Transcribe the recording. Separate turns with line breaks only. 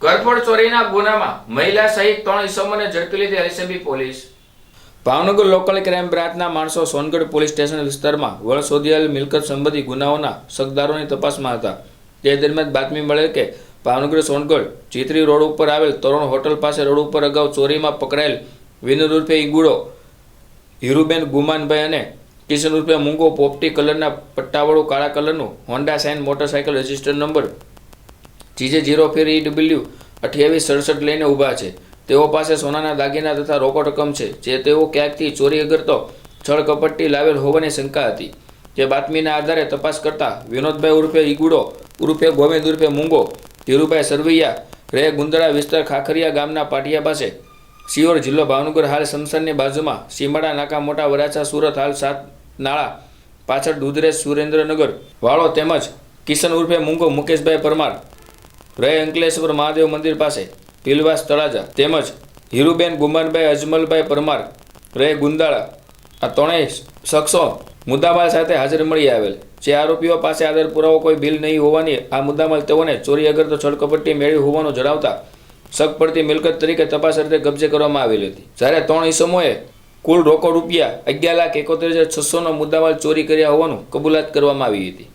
ઘરફોડ ચોરીના ગુનામાં મહિલા સહિત 3 ઇસમોને ઝડપી લીધી LCB police. Bhavnagar local crime બ્રાન્ચના માણસો સોનગઢ પોલીસ સ્ટેશન વિસ્તારમાં વળ શોધાયેલ મિલકત સંબંધી ગુનાઓના સગદારોની તપાસમાં હતા। તે દરમિયાન બાતમી મળેલ કે ભાવનગર સોનગઢ ચિત્રી રોડ ઉપર આવેલ તરુણ હોટલ પાસે રોડ ઉપર અગાઉ ચોરીમાં પકડાયેલ વિનોદ ઉર્ફે ઈગુડો, હીરુબેન ગુમાનભાઈ અને કિશન ઉર્ફે મૂંગો પોપટી કલરના પટ્ટાવાળું કાળા કલરનું Honda Shine motorcycle register number GJ04EW2867 લઈને ઊભા છે। તેઓ પાસે સોનાના દાગીના તથા રોકડ રકમ છે, જે તેઓ ક્યાંકથી ચોરી કરતો છળ કપટથી લાવેલ હોવાની શંકા હતી। જે બાતમીના આધારે તપાસ કરતા વિનોદભાઈ ઉર્ફે ઈગુડો ઉર્ફે ગોવિંદ ઉર્ફે મૂંગો, ધીરુભાઈ સરવૈયા રહે ગુંદડા વિસ્તાર ખાખરિયા ગામના પાટિયા પાસે, સિયોર જિલ્લો ભાવનગર, હાલ સમસરની બાજુમાં સીમાડા નાકા, મોટા વરાછા, સુરત, હાલ 7 નાળા પાછળ દુધરેજ સુરેન્દ્રનગર વાળો, તેમજ કિશન ઉર્ફે મૂંગો મુકેશભાઈ પરમાર રહે અંકલેશ્વર મહાદેવ મંદિર પાસે ભીલવાસ તળાજા, તેમજ હીરુબેન ગુમાનભાઈ અજમલભાઈ પરમાર રહે ગુંદાળા, આ ત્રણેય શખ્સો મુદ્દામાલ સાથે હાજર મળી આવેલ। જે આરોપીઓ પાસે આધાર પુરાવો કોઈ બિલ નહીં હોવાની આ મુદ્દામાલ તેઓને ચોરી અગરતો છળકપટ્ટી મેળવી હોવાનું જણાવતા શક પડતી મિલકત તરીકે તપાસ અર્થે કબજે કરવામાં આવેલી હતી। જ્યારે 3 ઇસમોએ કુલ રોકડ રૂપિયા 11,71,600નો મુદ્દામાલ ચોરી કર્યા હોવાનું કબૂલાત કરવામાં આવી હતી।